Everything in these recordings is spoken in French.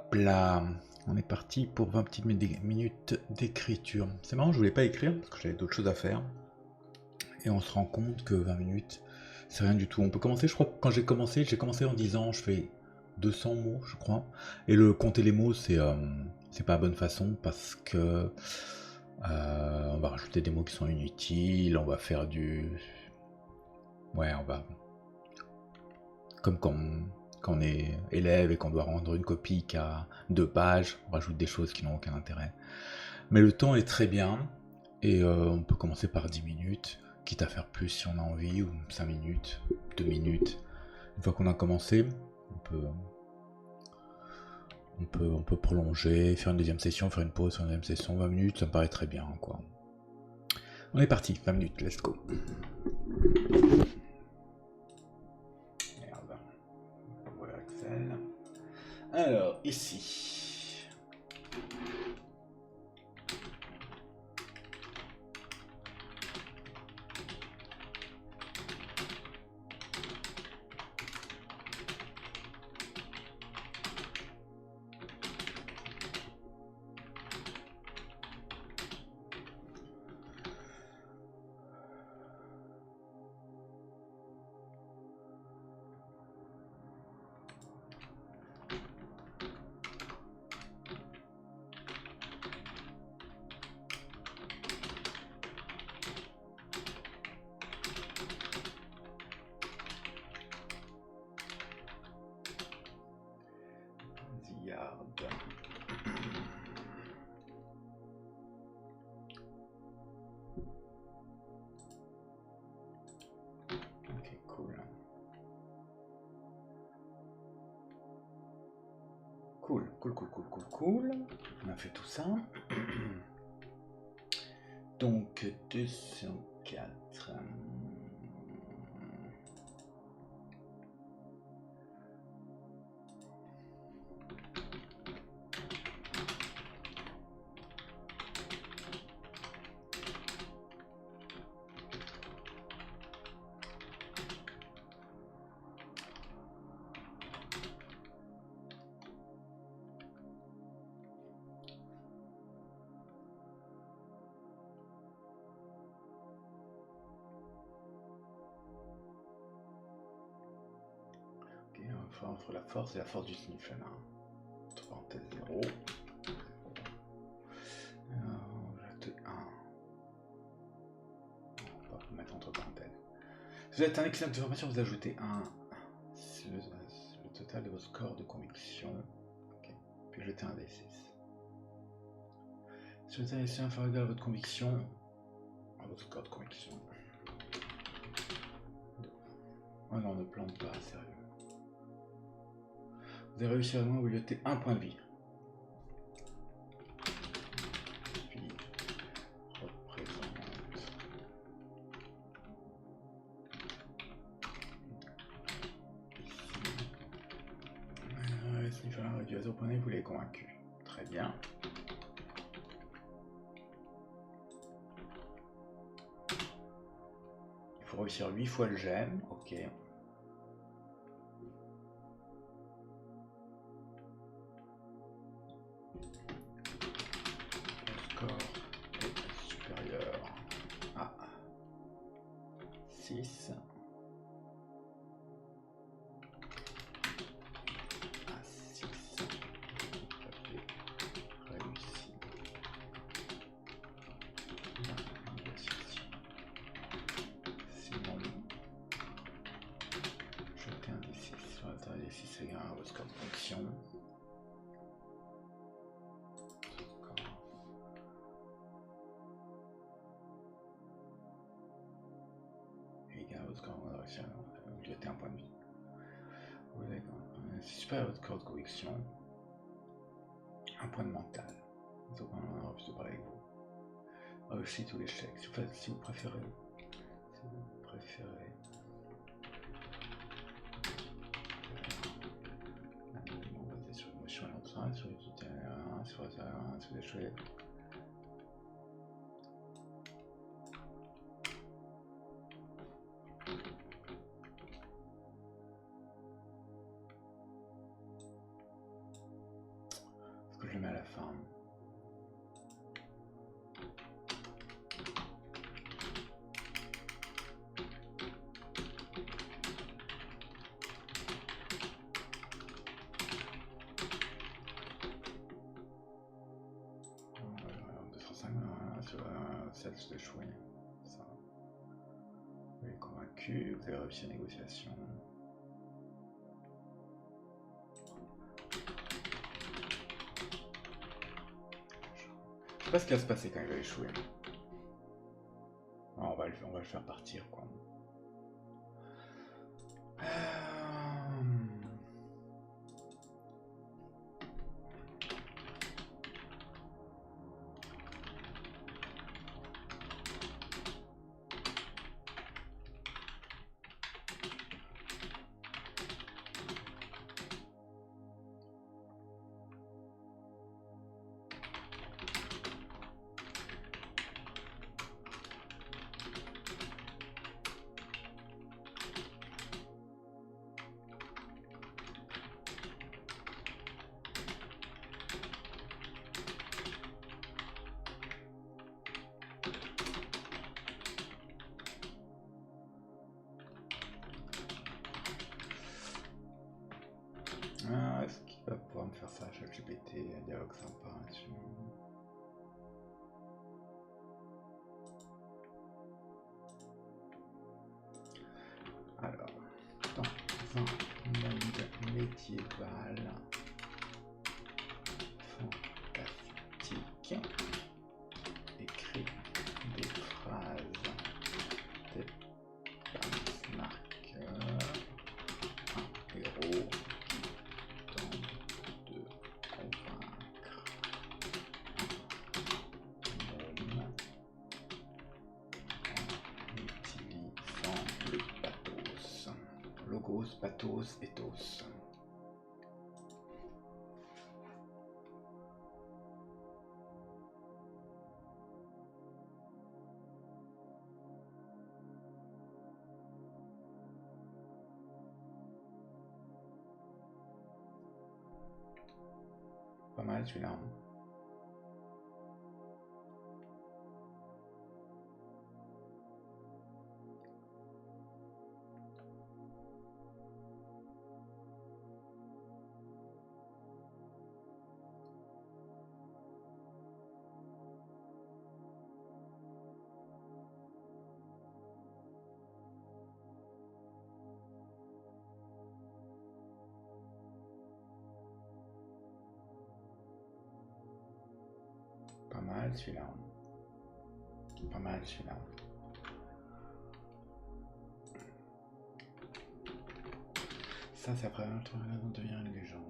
Hop là, on est parti pour 20 petites minutes d'écriture. C'est marrant, je voulais pas écrire parce que j'avais d'autres choses à faire. Et on se rend compte que 20 minutes, c'est rien du tout. On peut commencer, je crois que quand j'ai commencé en disant je fais 200 mots, je crois. Et le compter les mots, c'est pas la bonne façon parce que on va rajouter des mots qui sont inutiles, on va faire du... Ouais, on va... Comme quand on est élève et qu'on doit rendre une copie qui a 2 pages, on rajoute des choses qui n'ont aucun intérêt. Mais le temps est très bien, et on peut commencer par 10 minutes, quitte à faire plus si on a envie, ou 5 minutes, 2 minutes. Une fois qu'on a commencé, on peut prolonger, faire une deuxième session, faire une pause, faire une deuxième session, 20 minutes, ça me paraît très bien, quoi. On est parti, 20 minutes, let's go. Merde. Voilà Excel. Alors, ici. Ok, cool. Cool. On a fait tout ça. Donc 204. Entre la force et la force du sniffle. Entre parenthèses 0. Ajouter 1. On va pas mettre entre parenthèses. Si vous êtes un excellent de formation, vous ajoutez 1. C'est le total de vos scores de conviction. Okay. Puis jetez un D6. Si vous êtes inférieur à votre conviction, à votre score de conviction. Oh non, ne plante pas, sérieux. Vous avez réussi à moins, vous jetez 1 point de vie. Puis, représente. Sniffer réduit à 0 point de vie, vous l'avez convaincu. Très bien. Il faut réussir 8 fois le gemme, ok. Supérieur à 6. À 6. Réussi. La négociation. Sinon, jetez un D6 sur la taille des 6 égale à votre score de fonction. Vous jetez un point de vie. C'est super votre corps de conviction. Un point de mental. Vous avez un refus de parler avec vous. Réussite ou l'échec. Si vous préférez. Basé sur l'émotion et l'entrain, sur les outils sur les échoués. la fin. Celle d'échouer. Ça. Vous êtes convaincu, vous avez réussi la négociation. Je sais pas ce qui va se passer quand il va échouer. Non, on va le faire partir quoi. Est-ce qu'il va pouvoir me faire ça, ChatGPT, un dialogue sympa là-dessus. Alors, dans un monde médiéval fantastique, écrit des phrases des marqueurs, un héros logos, pathos, ethos. Pas mal celui-là. Pas mal celui-là. Pas mal celui-là. Ça, c'est après un truc on devient une légende.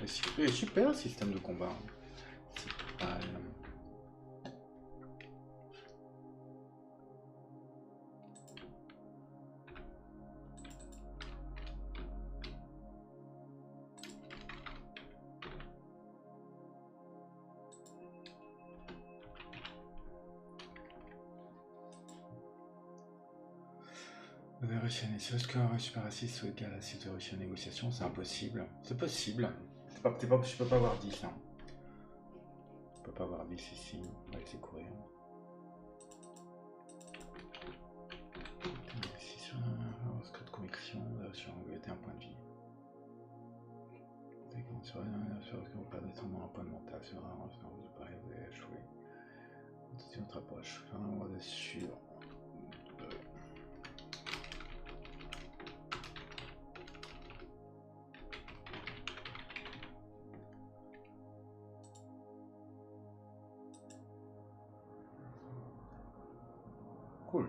Et super système de combat. C'est pas... Vérifier si le score est supérieur à 6 ou égal à 6, vérifier en négociation, c'est impossible. C'est possible. Je peux pas avoir 10. Hein. Je peux pas avoir 10 ici. On va laisser courir. 6 sur un score de conviction, sur un point de vie. Sur que vous perdez seulement un point de mental, sur un vous paraît vous avez échoué. Continuez notre approche. Faire un mode sur. Cool.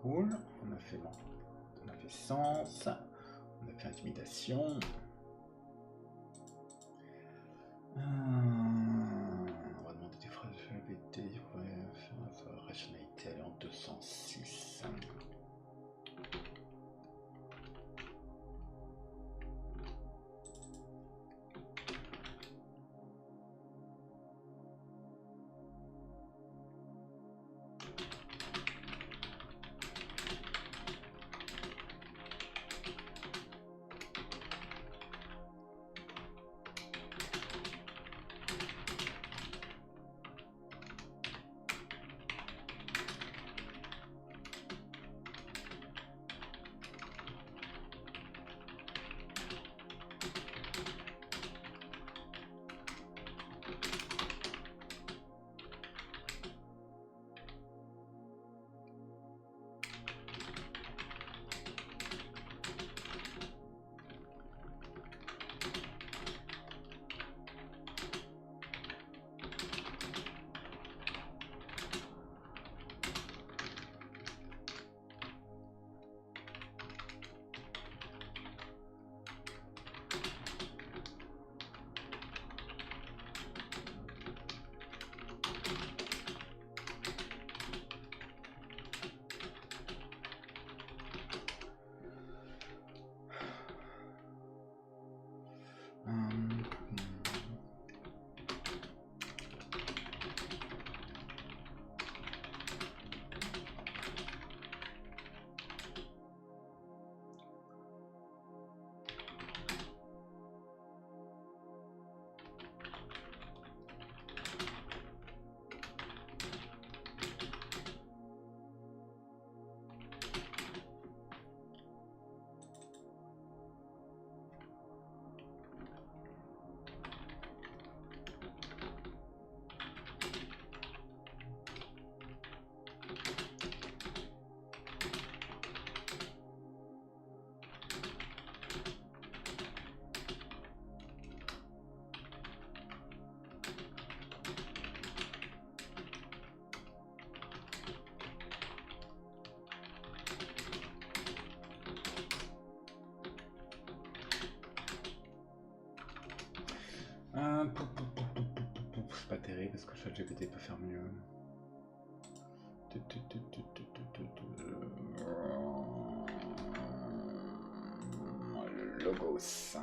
Cool. On a fait sens. On a fait intimidation. On va demander des phrases de LGBT. On va faire la rationalité aller en 206. C'est pas terrible parce que ChatGPT peut faire mieux. Logos.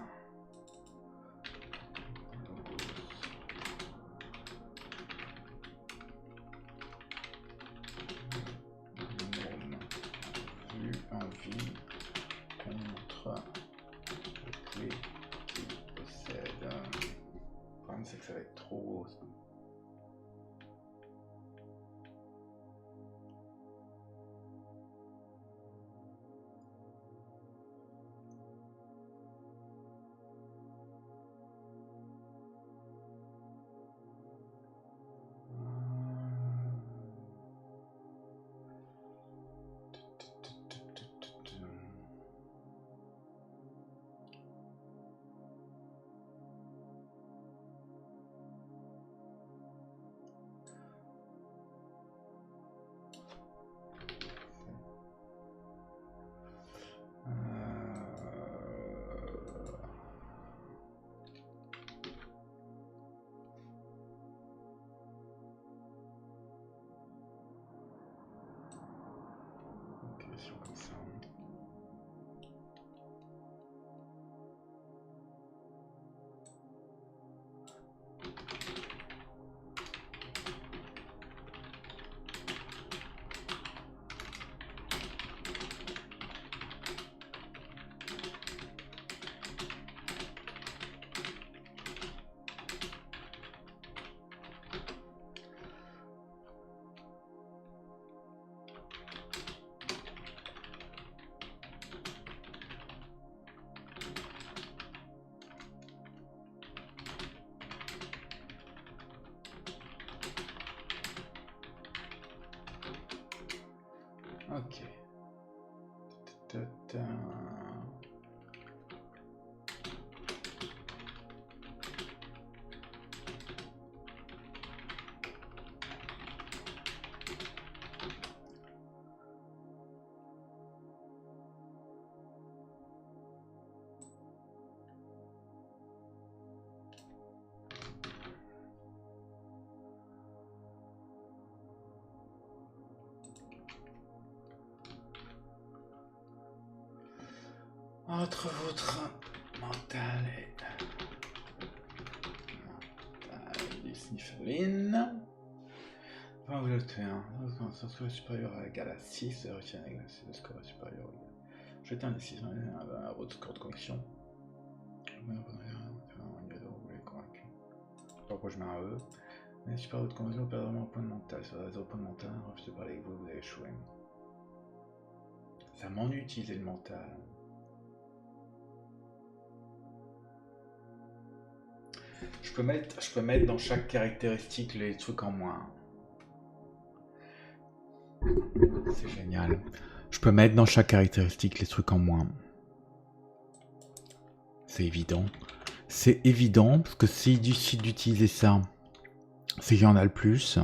Vue en vie contre les clés qu'il possède. Le problème c'est que ça va être trop gros ça. Entre votre mental et du sniffling. Enfin, vous le faites, hein. Son score est supérieur à égal à 6, réussi à négocier le score est supérieur ou égal. Jetez un décision à votre score de conviction. Vous l'avez convaincu. Pourquoi je mets un E. Mais supérieur à votre conviction, vous perdez vraiment un point de mental. Sur 0 point de mental, refusez de parler avec vous, vous avez échoué. Ça m'ennuie d'utiliser le mental. Je peux mettre dans chaque caractéristique les trucs en moins. C'est génial. Je peux mettre dans chaque caractéristique les trucs en moins. C'est évident. C'est évident parce que s'il décide d'utiliser ça, c'est qu'il y en a le plus.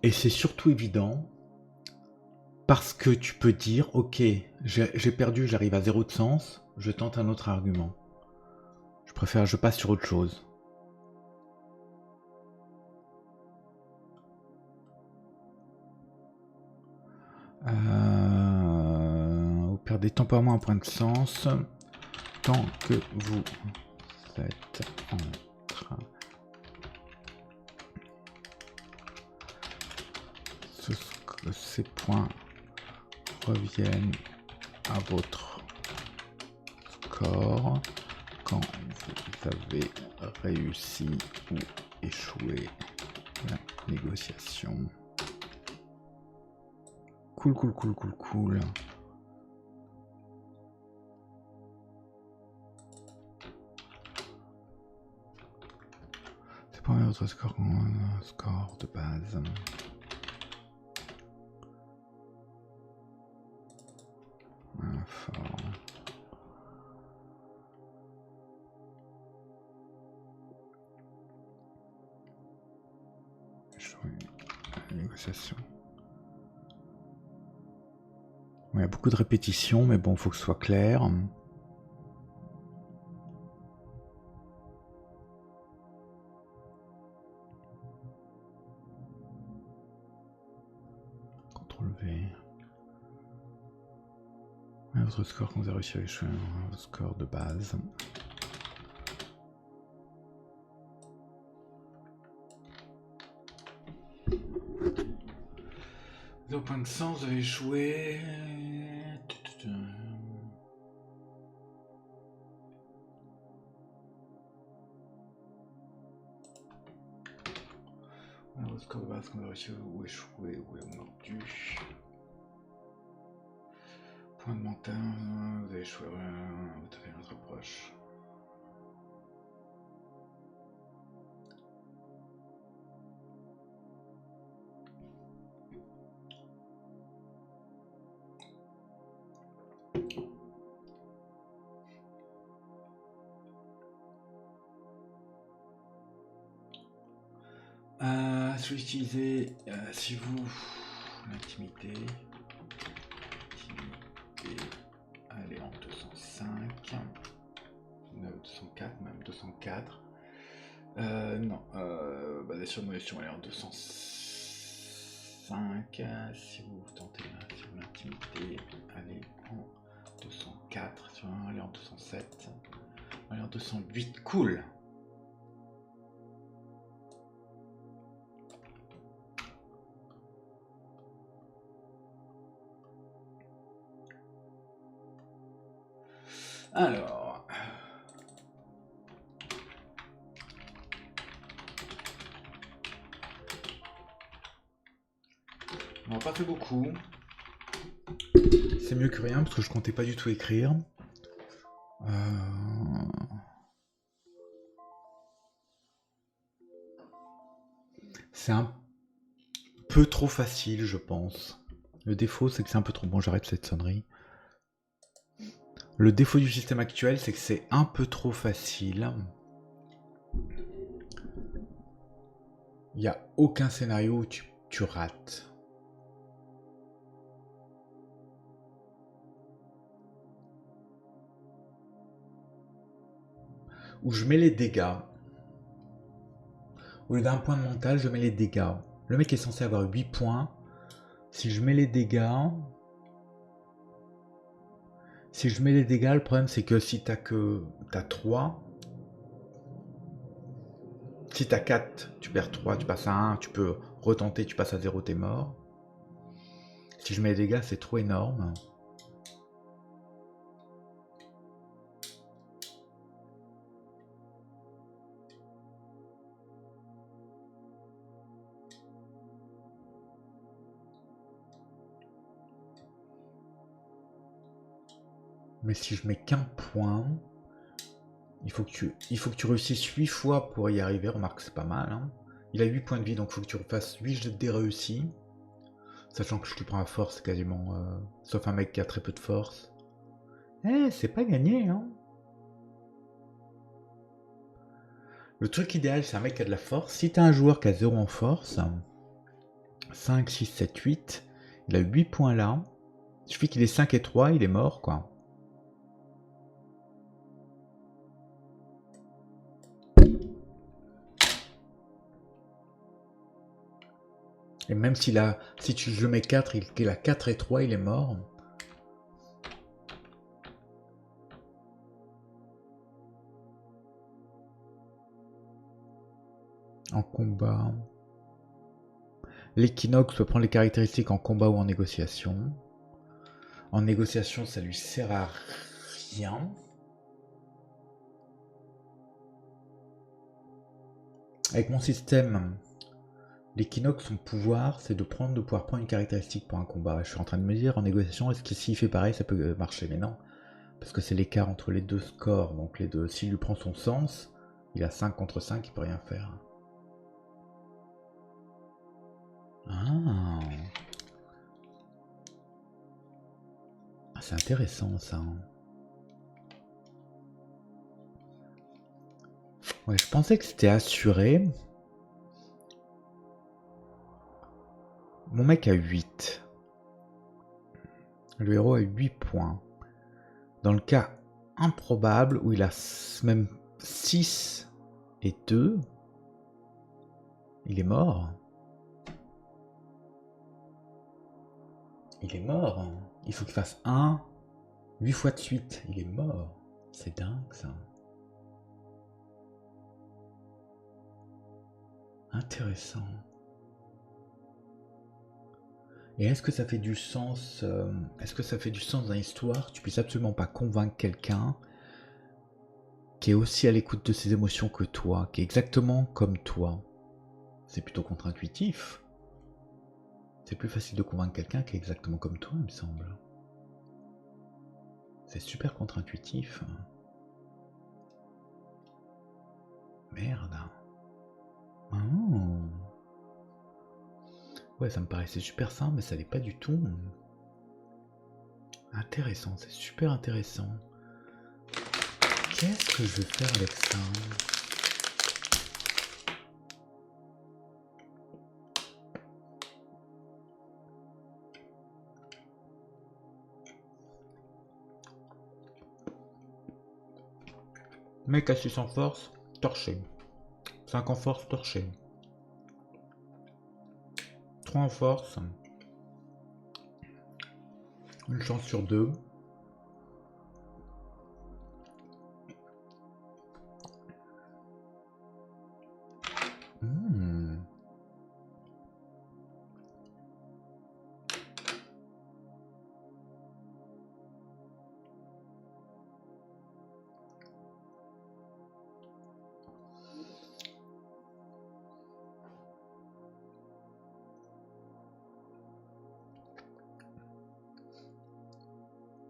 Et c'est surtout évident parce que tu peux dire, ok, j'ai perdu, j'arrive à 0 de sens, je tente un autre argument. Je passe sur autre chose. Vous perdez temporairement un point de sens tant que vous êtes en train. Ces points reviennent à votre score quand vous avez réussi ou échoué la négociation. Cool. C'est pas votre score de base. Fort. Échoué la négociation. Il y a beaucoup de répétitions, mais bon, il faut que ce soit clair. CTRL V. Votre score quand vous avez réussi à échouer, votre score de base. Au point de sens, vous avez échoué. Votre score de base quand vous avez réussi ou échoué ou est mordu. Point de mental, vous avez échoué, vous avez votre approche. Je vais utiliser, si vous, l'intimité, allez en 205, 204, même 204. Non, basé sur l'émotion, allez en 205. Si vous tentez sur l'intimité, allez en 204. Sur un, allez en 207. Allez en 208. Cool. Alors, on n'a pas fait beaucoup. C'est mieux que rien parce que je comptais pas du tout écrire. C'est un peu trop facile, je pense. Le défaut, c'est que c'est un peu trop... Bon, j'arrête cette sonnerie. Le défaut du système actuel, c'est que c'est un peu trop facile. Il n'y a aucun scénario où tu rates. Où je mets les dégâts. Au lieu d'un point de mental, je mets les dégâts. Le mec est censé avoir 8 points. Si je mets les dégâts... le problème c'est que si t'as 3... Si t'as 4, tu perds 3, tu passes à 1, tu peux retenter, tu passes à 0, t'es mort. Si je mets les dégâts, c'est trop énorme. Mais si je mets qu'un point, il faut que tu réussisses 8 fois pour y arriver. Remarque, c'est pas mal. Hein. Il a 8 points de vie, donc il faut que tu refasses 8 jets de dés réussis. Sachant que je te prends la force quasiment. Sauf un mec qui a très peu de force. Eh, c'est pas gagné, hein. Le truc idéal, c'est un mec qui a de la force. Si t'as un joueur qui a 0 en force, 5, 6, 7, 8, il a 8 points là. Il suffit qu'il ait 5 et 3, il est mort, quoi. Et même si tu le mets 4, il a 4 et 3, il est mort. En combat. L'équinoxe peut prendre les caractéristiques en combat ou en négociation. En négociation, ça lui sert à rien. Avec mon système, l'équinoxe, son pouvoir, c'est de pouvoir prendre une caractéristique pour un combat. Je suis en train de me dire, en négociation, est-ce que s'il fait pareil, ça peut marcher? Mais non. Parce que c'est l'écart entre les deux scores. Donc les deux, s'il lui prend son sens, il a 5 contre 5, il peut rien faire. Ah, c'est intéressant ça. Ouais, je pensais que c'était assuré. Mon mec a 8. Le héros a 8 points. Dans le cas improbable où il a même 6 et 2, il est mort. Il est mort. Il faut qu'il fasse 1, 8 fois de suite. Il est mort. C'est dingue ça. Intéressant. Et est-ce que ça fait du sens dans l'histoire que tu puisses absolument pas convaincre quelqu'un qui est aussi à l'écoute de ses émotions que toi, qui est exactement comme toi? C'est plutôt contre-intuitif. C'est plus facile de convaincre quelqu'un qui est exactement comme toi, il me semble. C'est super contre-intuitif. Merde. Oh. Ouais, ça me paraissait super simple, mais ça l'est pas du tout. Intéressant, c'est super intéressant. Qu'est-ce que je vais faire avec ça? Mec à 6 en force, torché. 5 en force, torché. 3 en force. Une chance sur 2.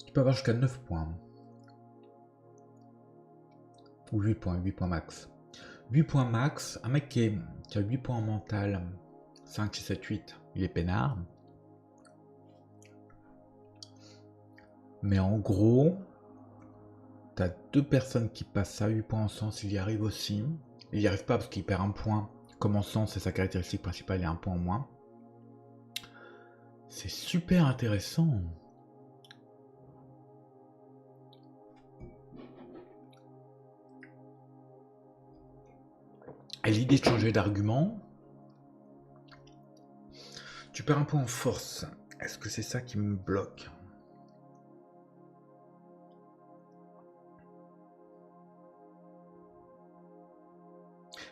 Tu peux avoir jusqu'à 9 points. Ou 8 points max. 8 points max, un mec qui a 8 points en mental, 5, 6, 7, 8, il est peinard. Mais en gros, T'as 2 personnes qui passent à 8 points en sens, il y arrive aussi. Il n'y arrive pas parce qu'il perd un point. Comme en sens, c'est sa caractéristique principale, il y a un point en moins. C'est super intéressant. Et l'idée de changer d'argument, tu perds un point en force. Est-ce que c'est ça qui me bloque?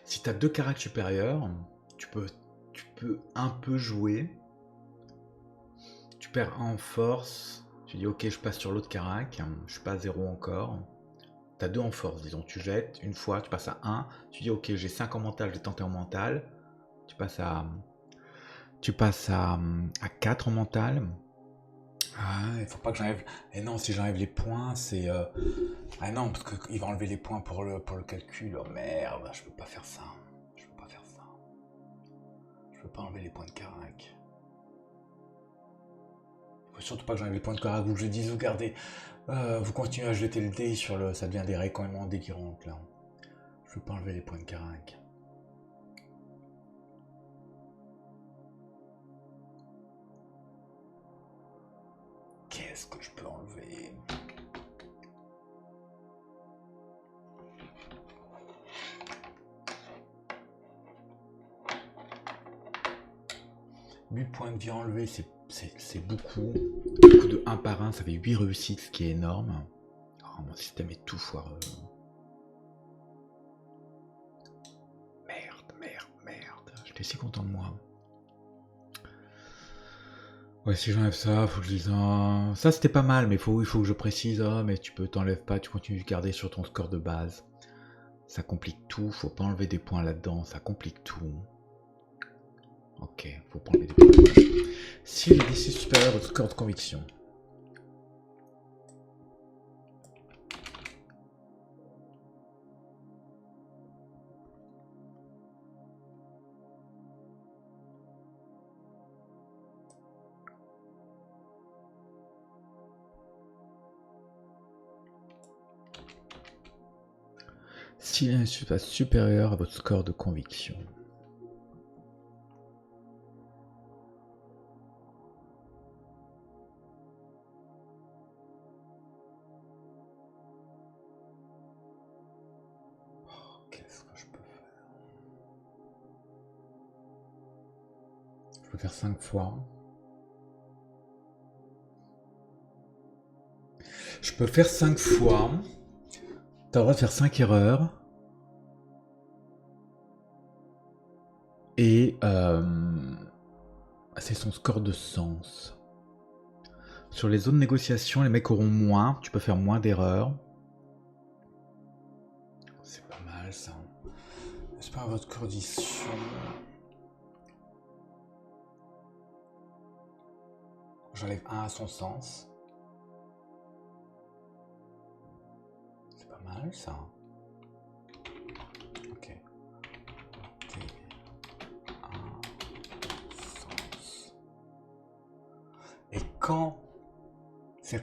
Si tu as 2 caractères supérieurs, tu peux un peu jouer. Tu perds 1 en force. Tu dis ok, je passe sur l'autre caractère. Je suis pas à 0 encore. Tu as 2 en force, disons. Tu jettes une fois, tu passes à 1. Tu dis ok, j'ai 5 en mental, je vais tenter en mental. Tu passes à 4 en mental. Ah, il faut pas que j'enlève. Et non, si j'enlève les points, c'est. Ah non, parce qu'il va enlever les points pour le calcul. Oh merde, je peux pas faire ça. Je peux pas faire ça. Je peux pas enlever les points de carac. Il faut surtout pas que j'enlève les points de carac ou que je dise, regardez, vous continuez à jeter le dé sur le. Ça devient des règles complètement délirantes là. Je peux pas enlever les points de carac. Qu'est-ce que je peux enlever? Huit points de vie enlevés, c'est beaucoup. Du coup, de 1 par 1, ça fait 8 réussites, ce qui est énorme. Oh, mon système est tout foireux. Merde. J'étais si content de moi. Ouais, si j'enlève ça, faut que je dise... Ah, ça, c'était pas mal, mais il faut que je précise. Ah, mais tu t'enlèves pas, tu continues de garder sur ton score de base. Ça complique tout, faut pas enlever des points là-dedans, ça complique tout. Ok, faut pas enlever des points. Si le DC supérieur au score de conviction. Si l'insulte est supérieur à votre score de conviction. Oh, qu'est-ce que je peux faire? Je peux faire 5 fois. Je peux faire 5 fois. T'as le droit de faire 5 erreurs. Et c'est son score de sens. Sur les autres négociations, les mecs auront moins. Tu peux faire moins d'erreurs. C'est pas mal ça. C'est pas votre condition. J'enlève 1 à son sens. C'est pas mal ça. Ok. Et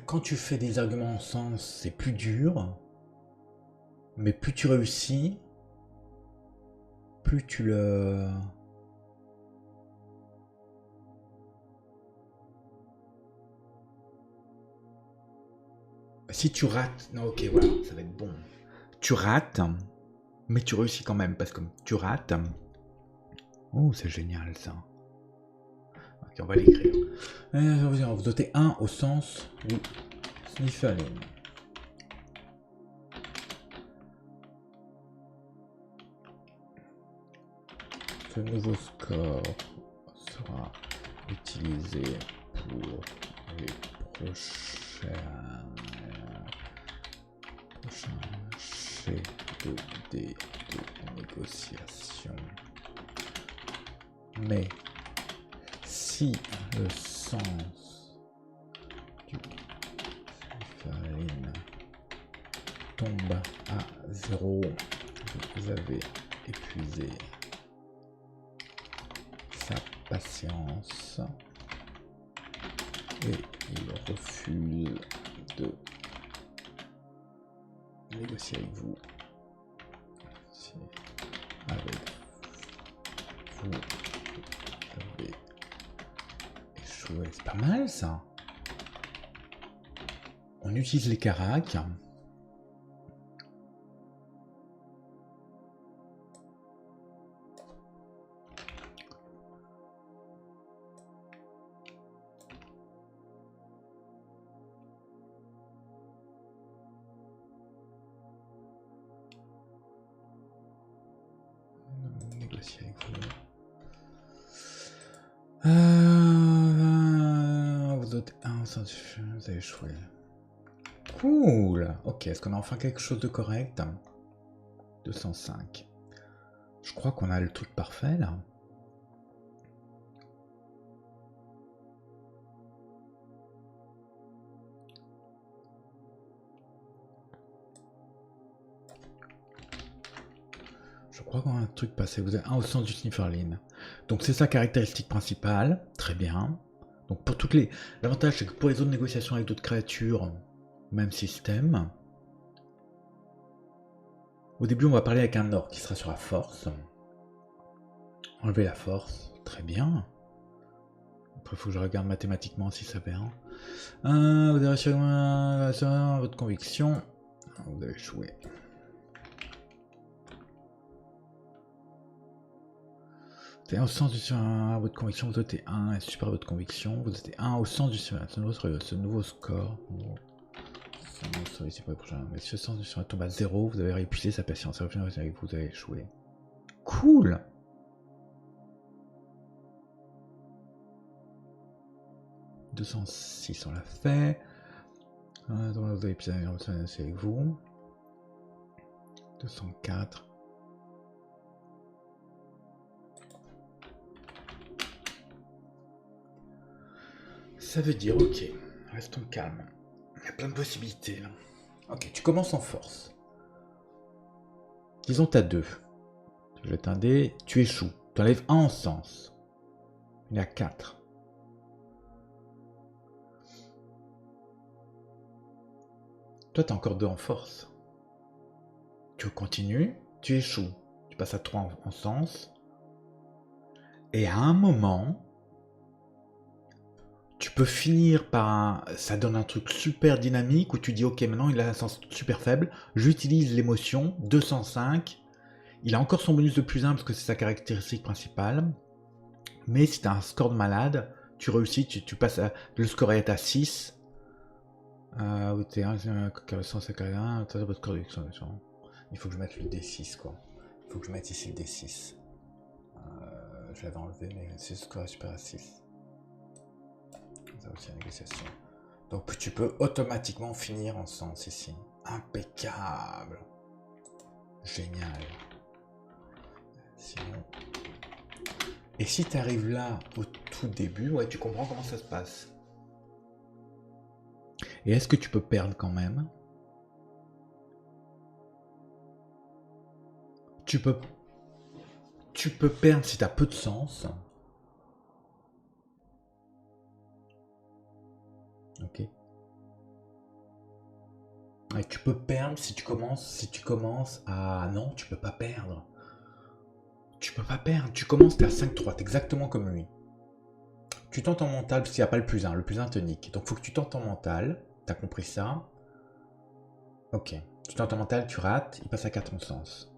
quand tu fais des arguments en sens, c'est plus dur, mais plus tu réussis, plus tu le... Si tu rates... Non, ok, voilà, ça va être bon. Tu rates, mais tu réussis quand même, parce que tu rates... Oh, c'est génial ça. Ok, on va l'écrire. On va vous doter 1 au sens du Sniffaline. Ce nouveau score sera utilisé pour les prochains jets de dés de négociation. Mais si le sens du farine tombe à 0, vous avez épuisé sa patience et il refuse de négocier avec vous. Avec vous avez échoué. C'est pas mal ça. On utilise les caracs. Négocier avec vous. Vous êtes vous avez échoué. Cool. Ok, est-ce qu'on a enfin quelque chose de correct? 205. Je crois qu'on a le truc parfait là. Je crois qu'on a un truc passé. Vous avez un au centre du Snifferlin. Donc c'est sa caractéristique principale. Très bien. Donc pour toutes les... L'avantage c'est que pour les autres négociations avec d'autres créatures, même système. Au début on va parler avec un orc qui sera sur la force. Enlever la force. Très bien. Après il faut que je regarde mathématiquement si ça fait un. Vous avez réussi à votre conviction. Vous avez échoué. Vous êtes 1 au sens du à votre conviction, vous êtes 1 super à votre conviction, vous êtes 1 au sens du ce nouveau score. Mais si le sens du sur tombe à 0, vous avez épuisé sa patience. Avec vous, vous avez échoué. Cool. « 206, on l'a fait. Vous avez épuisé avec vous. 204. Ça veut dire, ok, restons calmes. Il y a plein de possibilités là. Ok, tu commences en force. Disons t'as 2. Tu jettes un dé, tu échoues. Tu enlèves 1 en sens. Il y a 4. Toi t'as encore 2 en force. Tu continues, tu échoues. Tu passes à 3 en sens. Et à un moment... Tu peux finir par ça donne un truc super dynamique où tu dis ok maintenant il a un sens super faible, j'utilise l'émotion, 205, il a encore son bonus de +1 parce que c'est sa caractéristique principale, mais si tu as un score de malade, tu réussis, tu passes le score est à 6, où t'es 1, votre score il faut que je mette le D6 quoi, il faut que je mette ici le D6, je l'avais enlevé mais c'est le score est super à 6. Ça aussi la négociation. Donc tu peux automatiquement finir en sens ici. Impeccable. Génial. Sinon... Et si tu arrives là au tout début, ouais, tu comprends comment ça se passe. Et est-ce que tu peux perdre quand même? Tu peux perdre si tu as peu de sens. Ok. Et tu peux perdre si tu commences à... Non, tu peux pas perdre. Tu peux pas perdre. Tu commences, t'es à 5-3, t'es exactement comme lui. Tu tentes en mental parce qu'il n'y a pas le +1. Le +1 te nique. Donc faut que tu tentes en mental. T'as compris ça? Ok. Tu tentes en mental, tu rates, il passe à 4 en sens.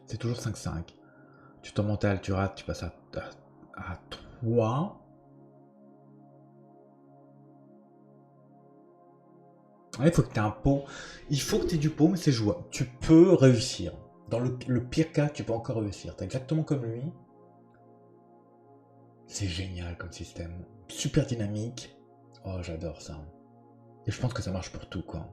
C'est toujours 5-5. Tu tentes en mental, tu rates, tu passes à 3. Ouais, il faut que tu aies un pot. Il faut que tu aies du pot, mais c'est jouable. Tu peux réussir. Dans le pire cas, tu peux encore réussir. T'es exactement comme lui. C'est génial comme système. Super dynamique. Oh, j'adore ça. Et je pense que ça marche pour tout, quoi.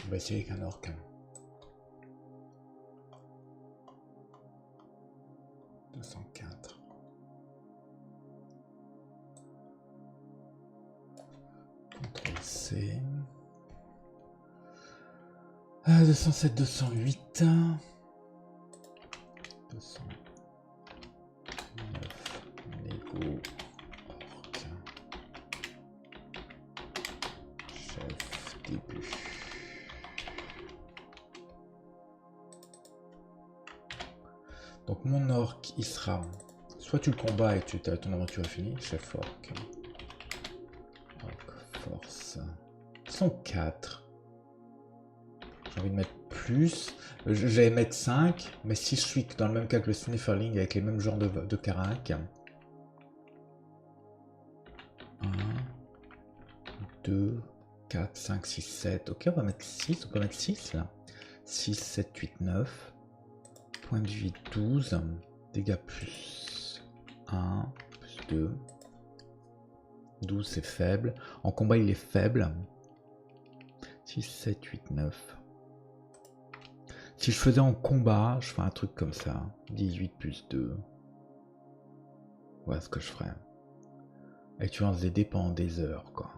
On va essayer avec un orc. 204. CTRL-C. 207, 208. 209 négo orc. Chef début. Donc mon orc, il sera... Soit tu le combats et ton aventure est finie, chef orc. Orc force. Ils sont 4. J'ai envie de mettre plus. J'allais mettre 5, mais si je suis dans le même cas que le Snifferling avec les mêmes genres de carac. 1, 2, 4, 5, 6, 7. Ok, on va mettre 6. On peut mettre 6 là. 6, 7, 8, 9. Point de vie 12. Dégâts plus 1, plus 2. 12 c'est faible. En combat il est faible. 6, 7, 8, 9. Si je faisais en combat, je ferais un truc comme ça. 18 plus 2. Voilà ce que je ferais. Et tu lances des dés pendant des heures, quoi.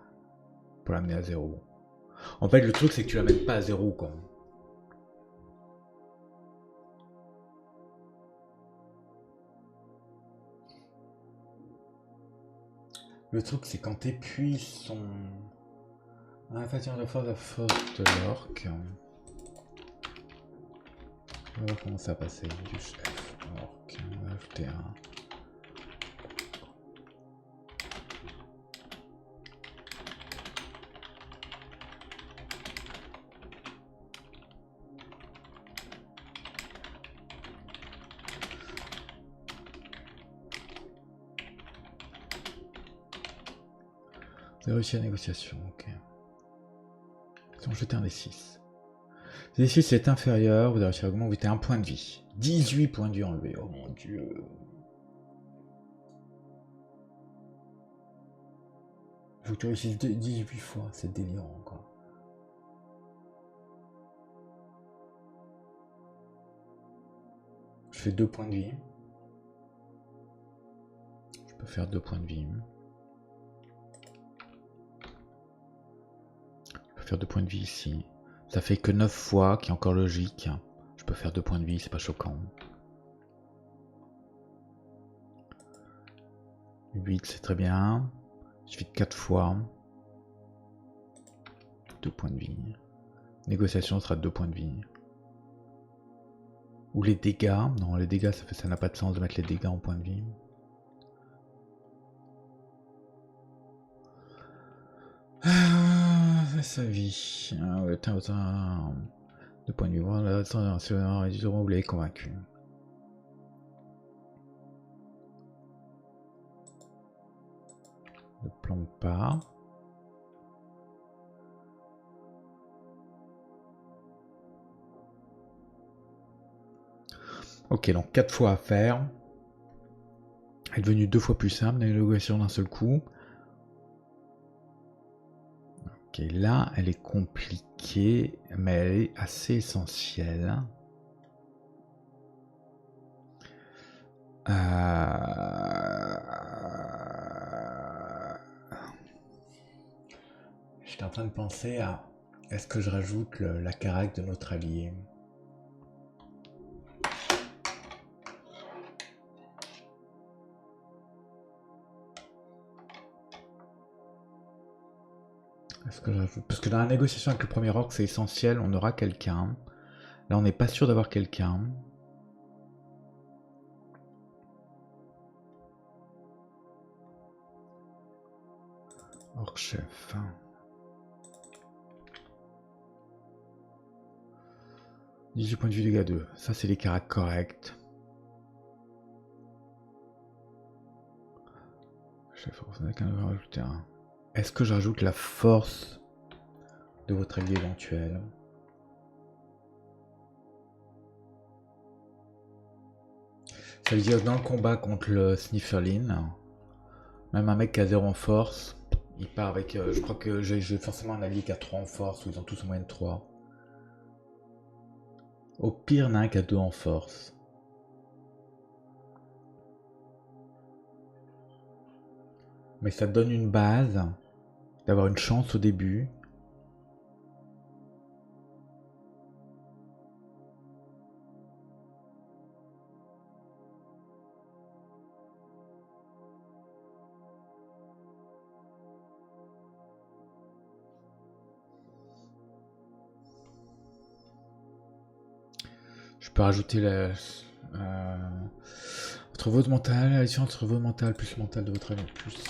Pour l'amener à 0. En fait, le truc, c'est que tu l'amènes pas à 0, quoi. Le truc, c'est quand t'épuises son... Ah, fatigue de force, la force de l'orc. On va voir comment ça va passer. Du chef orc. On va ajouter un... Vous avez réussi la négociation, ok. Ils ont jeté un des 6. Si 6 est inférieur, vous avez réussi à augmenter un point de vie. 18 points de vie enlevés, oh mon dieu. Il faut que tu réussisses 18 fois, c'est délirant quoi. Je fais 2 points de vie. Je peux faire 2 points de vie. Je peux faire 2 points de vie ici. Ça fait que 9 fois, qui est encore logique. Je peux faire 2 points de vie, c'est pas choquant. 8, c'est très bien. Je fais 4 fois. 2 points de vie. Négociation sera 2 points de vie. Ou les dégâts. Non, les dégâts, ça n'a pas de sens de mettre les dégâts en point de vie. Sa vie. Ah ouais, attends. 2 points de vue. Voilà, vous l'avez convaincu. Ne plombe pas. Ok, donc 4 fois à faire. Elle est devenue 2 fois plus simple, la négociation d'un seul coup. Ok, là, elle est compliquée, mais elle est assez essentielle. J'étais en train de penser à... Est-ce que je rajoute la carac de notre allié? Est-ce que je rajoute... Parce que dans la négociation avec le premier orc, c'est essentiel, on aura quelqu'un. Là, on n'est pas sûr d'avoir quelqu'un. Orc chef. 18 points de vue dégâts 2. Ça, c'est les caracs corrects. Chef, on a qu'à rajouter un. Est-ce que je rajoute la force de votre allié éventuel? Ça veut dire que dans le combat contre le Snifferling, même un mec qui a 0 en force, il part avec... je crois que j'ai forcément un allié qui a 3 en force, ou ils ont tous en moyenne 3. Au pire, il y en a un qui a 2 en force. Mais ça te donne une base, d'avoir une chance au début. Je peux rajouter votre vote mental, l'addition entre vote mental plus le mental de votre ami plus.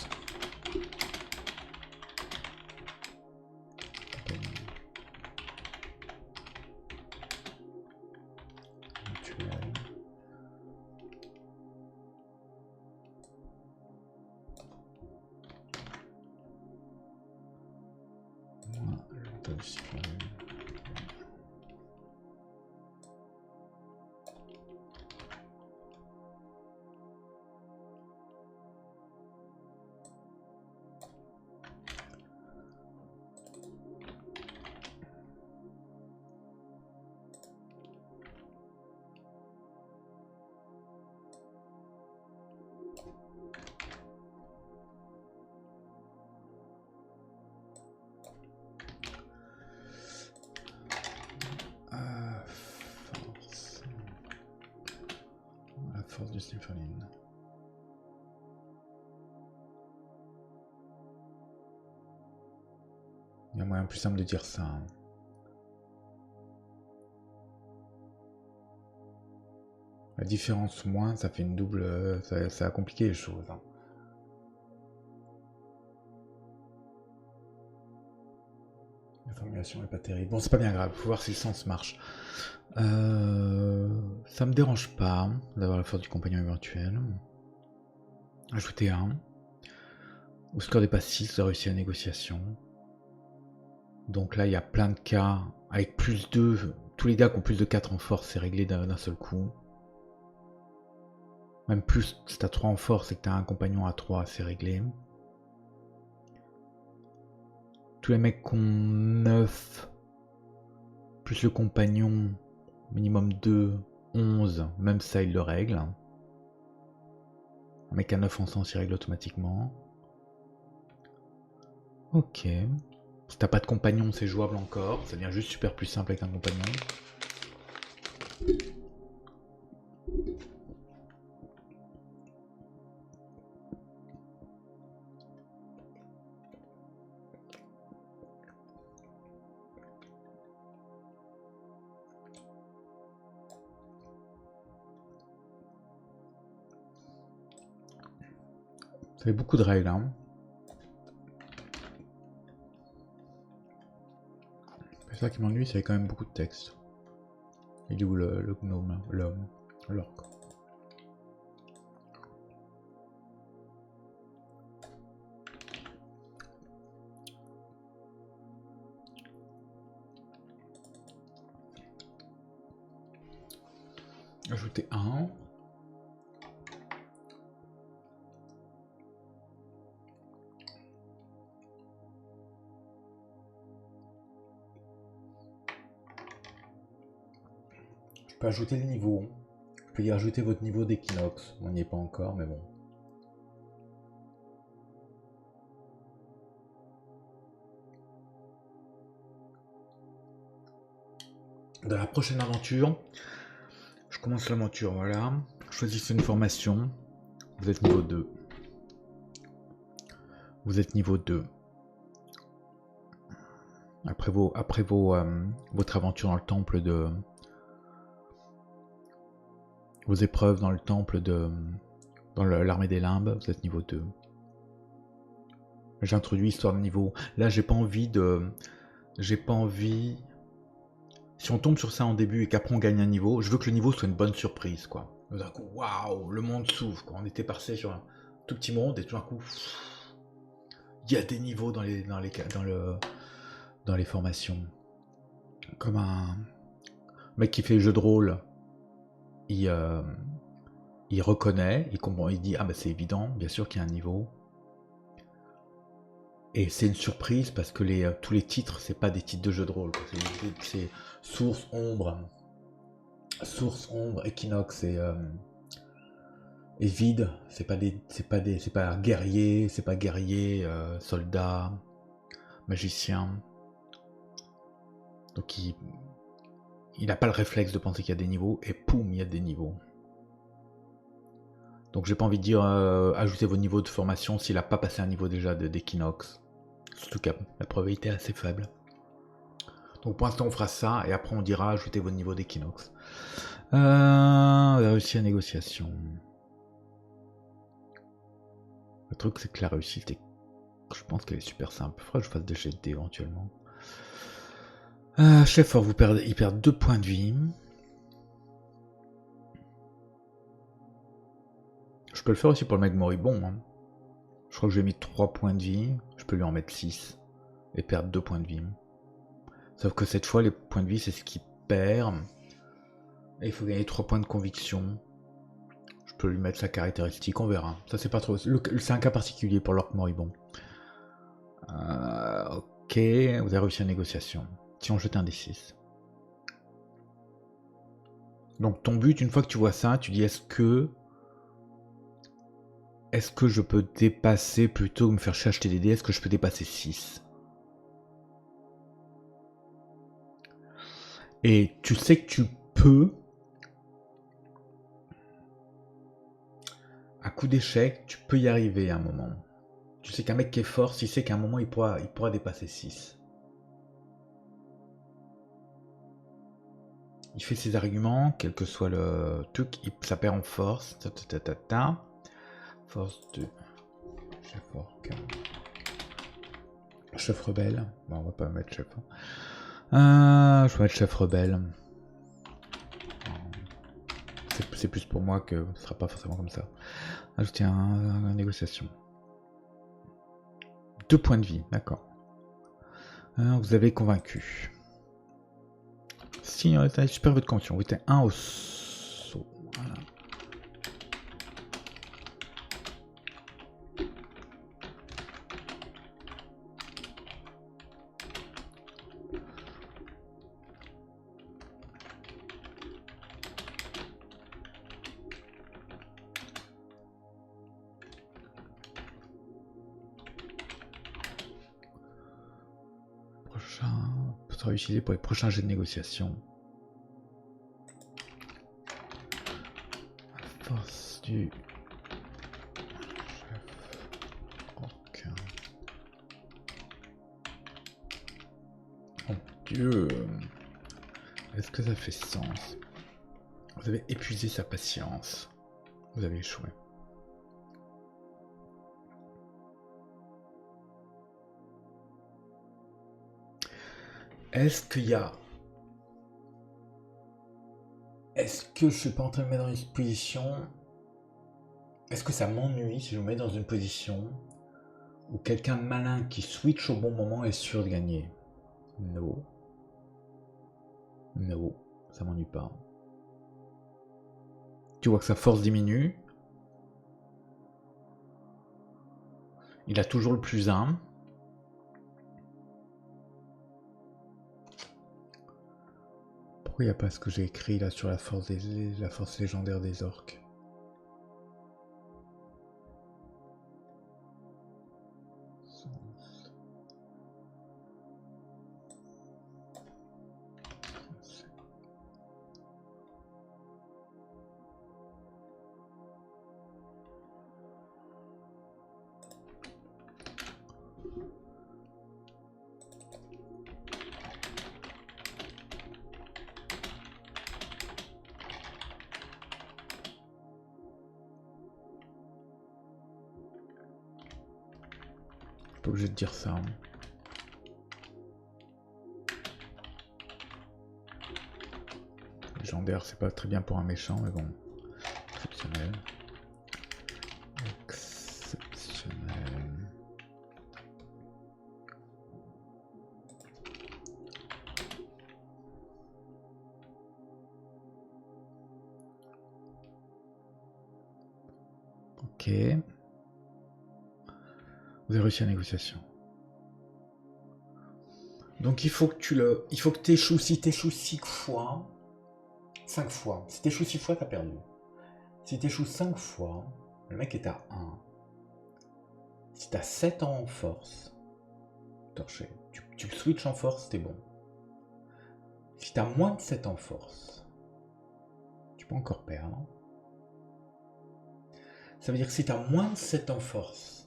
Force du Symphonine. Il y a moyen plus simple de dire ça. Hein. La différence moins, ça fait une double... Ça a compliqué les choses. Hein. La formulation est pas terrible. Bon, c'est pas bien grave, faut voir si le sens marche. Ça me dérange pas d'avoir la force du compagnon éventuel. Ajouter 1. Au score dépasse 6, vous avez réussi la négociation. Donc là, il y a plein de cas avec plus 2. Tous les gars qui ont plus de 4 en force, c'est réglé d'un seul coup. Même plus, si t'as 3 en force et que t'as un compagnon à 3, c'est réglé. Tous les mecs qui ont 9, plus le compagnon, minimum 2, 11, même ça, il le règle. Un mec à 9 en sens, il règle automatiquement. Ok. Si t'as pas de compagnon, c'est jouable encore. Ça devient juste super plus simple avec un compagnon. Ça fait beaucoup de règles, hein. C'est ça qui m'ennuie, c'est quand même beaucoup de texte. Il est où le gnome, l'homme, l'orque? Ajouter 1. Je peux ajouter le niveau. Je peux y rajouter votre niveau d'équinoxe. On n'y est pas encore, mais bon. Dans la prochaine aventure, je commence l'aventure, voilà. Choisissez une formation. Vous êtes niveau 2. Vous êtes niveau 2. Après votre aventure dans le temple de... Vos épreuves dans le temple de... Dans l'armée des limbes, vous êtes niveau 2. J'introduis histoire de niveau. Là, j'ai pas envie de... J'ai pas envie... Si on tombe sur ça en début et qu'après on gagne un niveau, je veux que le niveau soit une bonne surprise, quoi. D'un coup, waouh, le monde s'ouvre, quoi. On était passé sur un tout petit monde et tout d'un coup, il y a des niveaux dans les formations. Comme un mec qui fait le jeu de rôle, il reconnaît, il comprend, il dit ah bah c'est évident, bien sûr qu'il y a un niveau. Et c'est une surprise parce que tous les titres, c'est pas des titres de jeu de rôle. C'est Source, Ombre, Équinoxe et Vide. C'est pas guerrier, soldat, magicien. Donc il n'a pas le réflexe de penser qu'il y a des niveaux et poum, il y a des niveaux. Donc j'ai pas envie de dire ajoutez vos niveaux de formation s'il n'a pas passé un niveau déjà d'équinoxe. Surtout que la probabilité est assez faible. Donc pour l'instant on fera ça et après on dira ajoutez votre niveau d'équinoxe. On a réussi la négociation. Le truc c'est que la réussite, je pense qu'elle est super simple. Il faudra que je fasse des jets de dés éventuellement. Chef fort, il perd 2 points de vie. Je peux le faire aussi pour le mec moribond. Hein. Je crois que j'ai mis 3 points de vie. Je peux lui en mettre 6 et perdre 2 points de vie. Sauf que cette fois, les points de vie, c'est ce qu'il perd. Et il faut gagner 3 points de conviction. Je peux lui mettre sa caractéristique, on verra. Ça, c'est pas trop. C'est un cas particulier pour l'orc moribond. Ok, vous avez réussi la négociation. Si on jette un D6. Donc ton but, une fois que tu vois ça, tu dis est-ce que je peux dépasser, plutôt que me faire acheter des dés, est-ce que je peux dépasser 6? Et tu sais que tu peux, à coup d'échec, tu peux y arriver à un moment. Tu sais qu'un mec qui est fort, il sait qu'à un moment il pourra dépasser 6. Il fait ses arguments, quel que soit le truc, ça perd en force. Force de chef orc. Chef rebelle. Bon, on va pas mettre chef. Je vais mettre chef rebelle. C'est plus pour moi que ce sera pas forcément comme ça. Ajouter une négociation. 2 points de vie, d'accord. Vous avez convaincu. Si, super votre conviction. Vous êtes 1 au saut. Voilà. Sera utilisé pour les prochains jets de négociation. La force du chef orc. Oh Dieu, est-ce que ça fait sens? Vous avez épuisé sa patience. Vous avez échoué. Est-ce qu'il y a... Est-ce que je suis pas en train de me mettre dans une position... Est-ce que ça m'ennuie si je me mets dans une position où quelqu'un de malin qui switch au bon moment est sûr de gagner? No. No, ça m'ennuie pas. Tu vois que sa force diminue. Il a toujours le plus 1. Pourquoi il n'y a pas ce que j'ai écrit là sur la force légendaire des orques? Pas obligé de dire ça. Légendaire, c'est pas très bien pour un méchant, mais bon. Exceptionnel. Exceptionnel. Ok. Vous avez réussi la négociation. Donc il faut que tu échoues. Si tu échoues 5 fois, si tu échoues 6 fois, tu as perdu. Si tu échoues 5 fois, le mec est à 1. Si tu as 7 ans en force, torché. Tu switches en force, t'es bon. Si tu as moins de 7 en force, tu peux encore perdre. Ça veut dire que si tu as moins de 7 en force,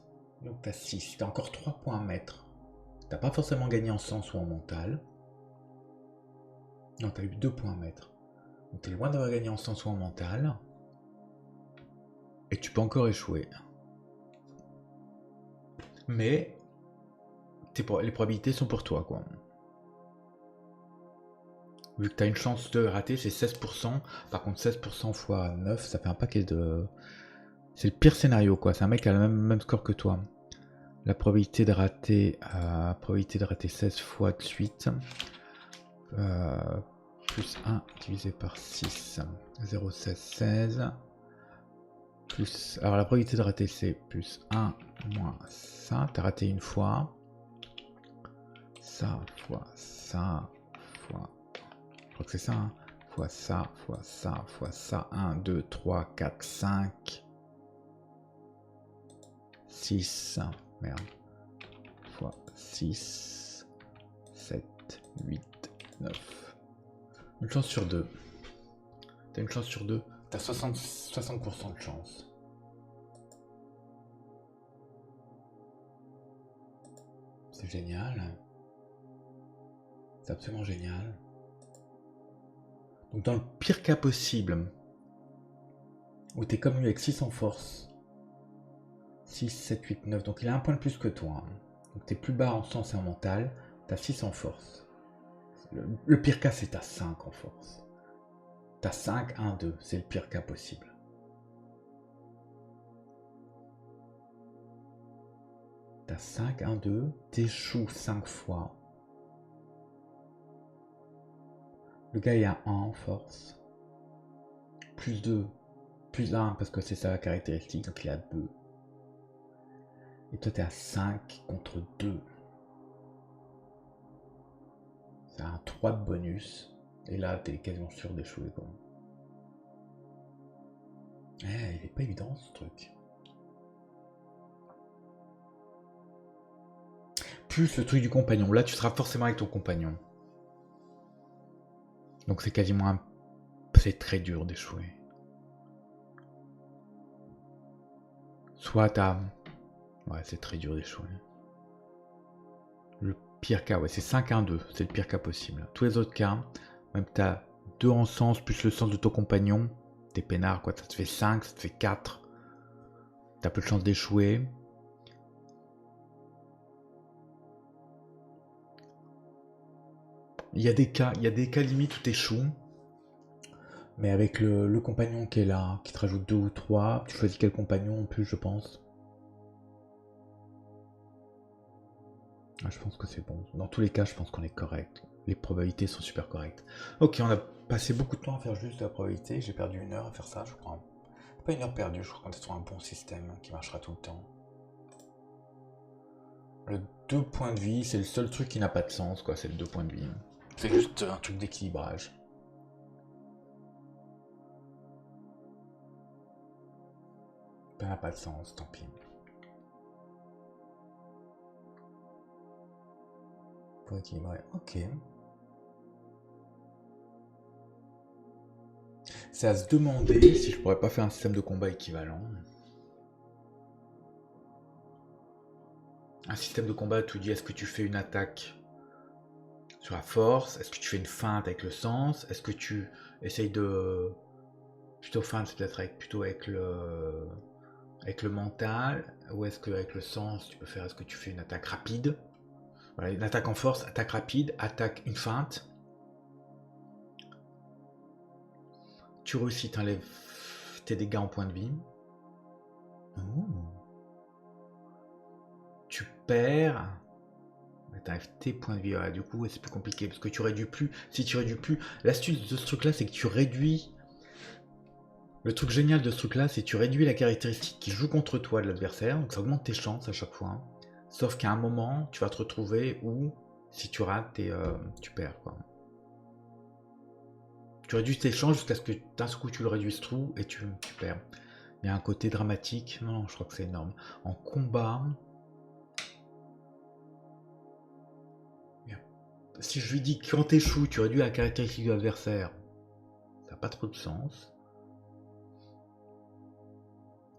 donc tu as 6, tu as encore 3 points à mettre. Tu n'as pas forcément gagné en sens ou en mental. Non, t'as eu 2 points à mettre. Donc t'es loin d'avoir gagné en sens ou en mental. Et tu peux encore échouer. Mais les probabilités sont pour toi, quoi. Vu que t'as une chance de rater, c'est 16%. Par contre, 16% x 9, ça fait un paquet de... C'est le pire scénario, quoi. C'est un mec qui a le même score que toi. La probabilité de rater 16 fois de suite. Plus 1 divisé par 6. 0,16, 16. Plus... Alors la probabilité de rater, c'est plus 1 moins ça. T'as raté une fois. Ça fois ça fois... Je crois que c'est ça, hein. Fois ça, fois ça, fois ça. 1, 2, 3, 4, 5, 6. Merde. Fois 6, 7, 8, 9. Une chance sur 2. T'as une chance sur 2. T'as 60% de chance. C'est génial. C'est absolument génial. Donc dans le pire cas possible, où t'es comme lui avec 6 en force, 6, 7, 8, 9, donc il a un point de plus que toi. Donc t'es plus bas en sens et en mental, t'as 6 en force. Le pire cas, c'est t'as 5 en force. T'as 5, 1, 2, c'est le pire cas possible. T'as 5, 1, 2, t'échoues 5 fois. Le gars il a 1 en force. Plus 2, plus 1 parce que c'est sa caractéristique, donc il a 2. Et toi t'es à 5 contre 2. C'est un 3 de bonus. Et là t'es quasiment sûr d'échouer, quoi. Eh, il est pas évident ce truc. Plus le truc du compagnon. Là tu seras forcément avec ton compagnon. Donc c'est quasiment un... C'est très dur d'échouer. Soit t'as... Ouais, c'est très dur d'échouer. Le pire cas, ouais, c'est 5-1-2. C'est le pire cas possible. Tous les autres cas, même t'as 2 en sens plus le sens de ton compagnon, t'es peinard, quoi. Ça te fait 5, ça te fait 4. T'as peu de chance d'échouer. Il y a des cas limites où t'échoues. Mais avec le compagnon qui est là, qui te rajoute 2 ou 3, tu choisis quel compagnon en plus, je pense. Ah, je pense que c'est bon. Dans tous les cas, je pense qu'on est correct. Les probabilités sont super correctes. Ok, on a passé beaucoup de temps à faire juste de la probabilité. J'ai perdu 1 heure à faire ça, je crois. Pas 1 heure perdue, je crois qu'on est sur un bon système qui marchera tout le temps. Le 2 points de vie, c'est le seul truc qui n'a pas de sens, quoi. C'est le 2 points de vie. C'est juste un truc d'équilibrage. Ça n'a pas de sens, tant pis. Pour équilibrer, ok. C'est à se demander si je pourrais pas faire un système de combat équivalent. Un système de combat, tu dis, est-ce que tu fais une attaque sur la force? Est-ce que tu fais une feinte avec le sens? Est-ce que tu essayes de... Plutôt feinte, c'est peut-être plutôt avec le mental? Ou est-ce qu'avec le sens, tu peux faire... Est-ce que tu fais une attaque rapide? Voilà, une attaque en force, attaque rapide, attaque, une feinte. Tu réussis, t'enlèves tes dégâts en point de vie. Oh. Tu perds... T'enlèves tes points de vie. Ouais, du coup, c'est plus compliqué parce que tu réduis plus. Si tu réduis plus, l'astuce de ce truc-là, c'est que tu réduis. Le truc génial de ce truc-là, c'est que tu réduis la caractéristique qui joue contre toi de l'adversaire, donc ça augmente tes chances à chaque fois. Sauf qu'à un moment, tu vas te retrouver où, si tu rates, tu perds, quoi. Tu réduis tes chances jusqu'à ce que d'un coup tu le réduises tout et tu perds. Il y a un côté dramatique. Non, je crois que c'est énorme. En combat. Si je lui dis que quand t'échoues, tu réduis la caractéristique de l'adversaire, ça n'a pas trop de sens.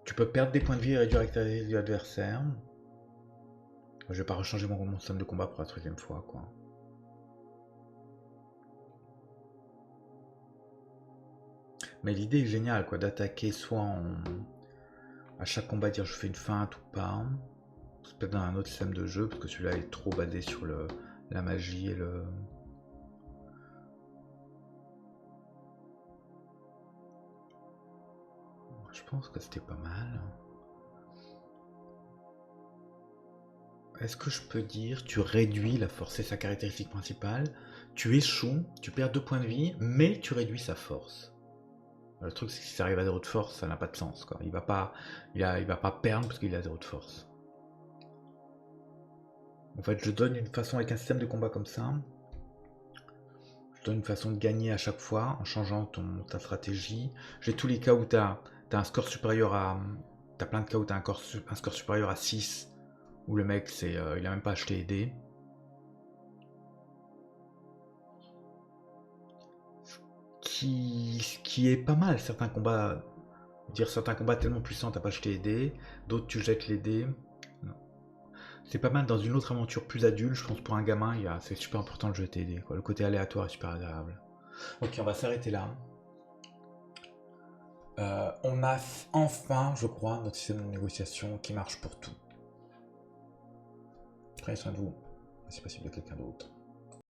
Tu peux perdre des points de vie et réduire la caractéristique de l'adversaire. Je vais pas rechanger mon système de combat pour la 3e fois, quoi. Mais l'idée est géniale, quoi, d'attaquer soit à chaque combat, dire je fais une feinte ou pas. C'est peut-être dans un autre système de jeu, parce que celui-là est trop basé sur la magie et le... Je pense que c'était pas mal. Est-ce que je peux dire, tu réduis la force, c'est sa caractéristique principale, tu échoues, tu perds 2 points de vie, mais tu réduis sa force. Le truc, c'est que si ça arrive à 0 de force, ça n'a pas de sens, quoi. Il va pas perdre parce qu'il a 0 de force. En fait, je donne une façon, avec un système de combat comme ça, je donne une façon de gagner à chaque fois en changeant ta stratégie. J'ai tous les cas où tu as un score supérieur à... T'as plein de cas où tu as un score supérieur à 6, où le mec, il a même pas acheté les dés. Qui est pas mal, certains combats. Dire certains combats tellement puissants, t'as pas acheté les dés, d'autres tu jettes les dés. Non. C'est pas mal dans une autre aventure plus adulte, je pense pour un gamin, c'est super important de jeter les dés, quoi. Le côté aléatoire est super agréable. Ok, on va s'arrêter là. On a enfin, je crois, notre système de négociation qui marche pour tout. Prenez soin de vous, c'est possible de quelqu'un d'autre.